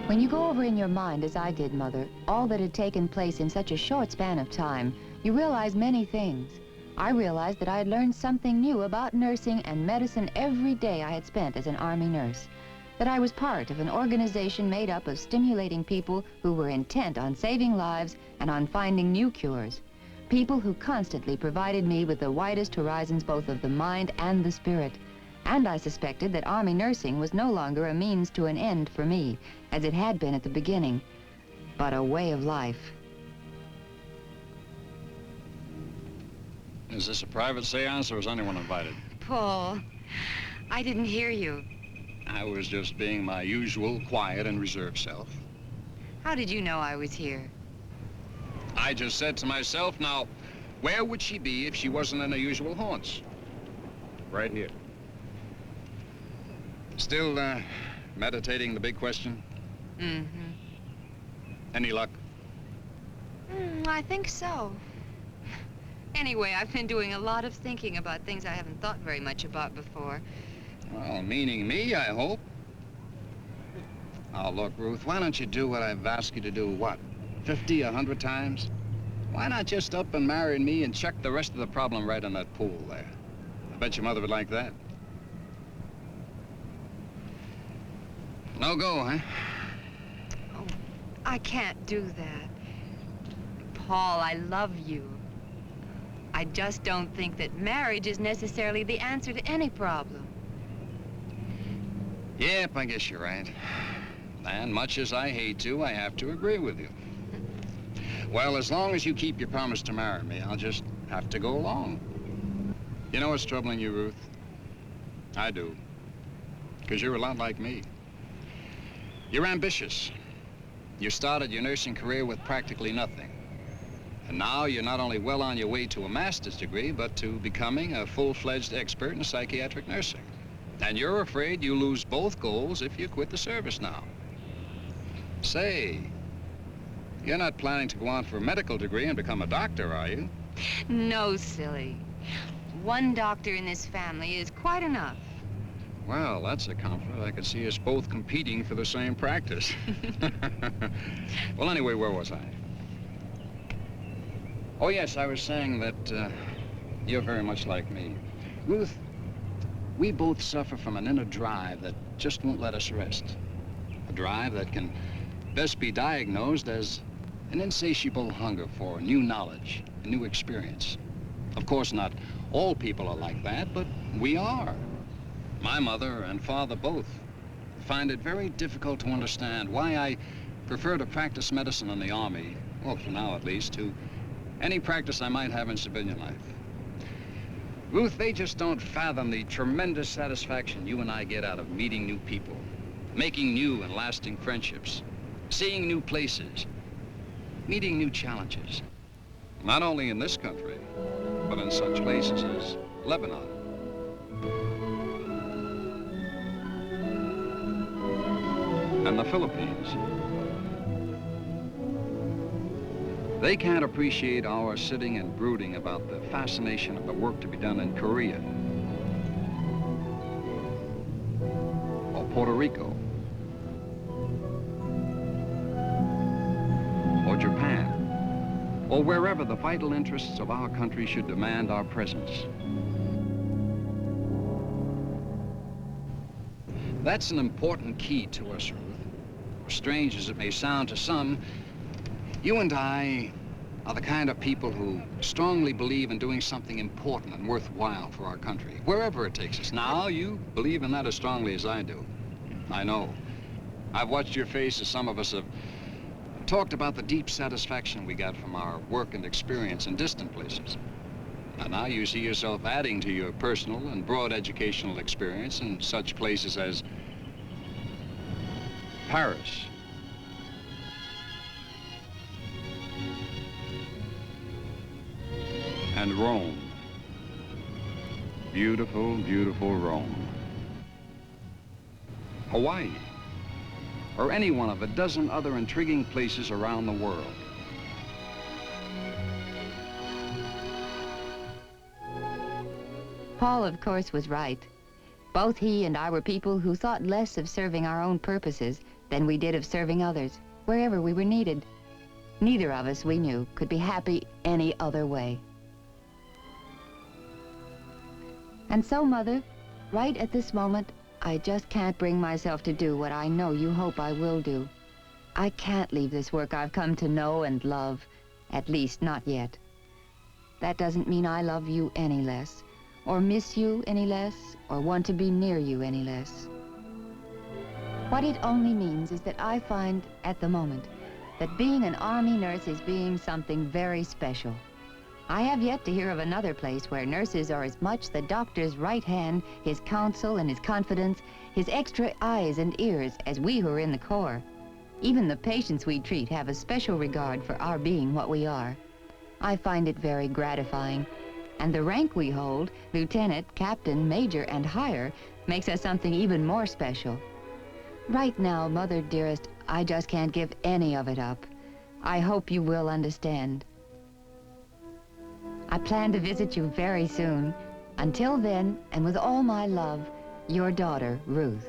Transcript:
When you go over in your mind, as I did, Mother, all that had taken place in such a short span of time, you realize many things. I realized that I had learned something new about nursing and medicine every day I had spent as an Army nurse. That I was part of an organization made up of stimulating people who were intent on saving lives and on finding new cures. People who constantly provided me with the widest horizons both of the mind and the spirit. And I suspected that Army nursing was no longer a means to an end for me, as it had been at the beginning, but a way of life. Is this a private seance or is anyone invited? Paul, I didn't hear you. I was just being my usual quiet and reserved self. How did you know I was here? I just said to myself, now, where would she be if she wasn't in her usual haunts? Right here. Still, meditating the big question? Mm-hmm. Any luck? I think so. Anyway, I've been doing a lot of thinking about things I haven't thought very much about before. Well, meaning me, I hope. Oh, look, Ruth, why don't you do what I've asked you to do, what, 50, 100 times? Why not just up and marry me and check the rest of the problem right on that pool there? I bet your mother would like that. No go, huh? Oh, I can't do that. Paul, I love you. I just don't think that marriage is necessarily the answer to any problem. Yep, I guess you're right. And much as I hate to, I have to agree with you. Well, as long as you keep your promise to marry me, I'll just have to go along. You know what's troubling you, Ruth? I do. Because you're a lot like me. You're ambitious. You started your nursing career with practically nothing. And now you're not only well on your way to a master's degree, but to becoming a full-fledged expert in psychiatric nursing. And you're afraid you lose both goals if you quit the service now. Say, you're not planning to go on for a medical degree and become a doctor, are you? No, silly. One doctor in this family is quite enough. Well, that's a compliment. I could see us both competing for the same practice. Well, anyway, where was I? Oh, yes, I was saying that you're very much like me. Ruth, we both suffer from an inner drive that just won't let us rest. A drive that can best be diagnosed as an insatiable hunger for new knowledge, new experience. Of course, not all people are like that, but we are. My mother and father both find it very difficult to understand why I prefer to practice medicine in the Army, well, for now at least, to any practice I might have in civilian life. Ruth, they just don't fathom the tremendous satisfaction you and I get out of meeting new people, making new and lasting friendships, seeing new places, meeting new challenges. Not only in this country, but in such places as Lebanon. And the Philippines. They can't appreciate our sitting and brooding about the fascination of the work to be done in Korea, or Puerto Rico, or Japan, or wherever the vital interests of our country should demand our presence. That's an important key to us, Ruth. Strange as it may sound to some, you and I are the kind of people who strongly believe in doing something important and worthwhile for our country, wherever it takes us. Now, you believe in that as strongly as I do. I know. I've watched your face as some of us have talked about the deep satisfaction we got from our work and experience in distant places. And now you see yourself adding to your personal and broad educational experience in such places as Paris, and Rome. Beautiful, beautiful Rome. Hawaii, or any one of a dozen other intriguing places around the world. Paul, of course, was right. Both he and I were people who thought less of serving our own purposes than we did of serving others, wherever we were needed. Neither of us, we knew, could be happy any other way. And so, Mother, right at this moment, I just can't bring myself to do what I know you hope I will do. I can't leave this work I've come to know and love, at least not yet. That doesn't mean I love you any less, or miss you any less, or want to be near you any less. What it only means is that I find, at the moment, that being an Army nurse is being something very special. I have yet to hear of another place where nurses are as much the doctor's right hand, his counsel and his confidence, his extra eyes and ears as we who are in the Corps. Even the patients we treat have a special regard for our being what we are. I find it very gratifying. And the rank we hold, lieutenant, captain, major, and higher, makes us something even more special. Right now, Mother dearest, I just can't give any of it up. I hope you will understand. I plan to visit you very soon. Until then, and with all my love, your daughter, Ruth.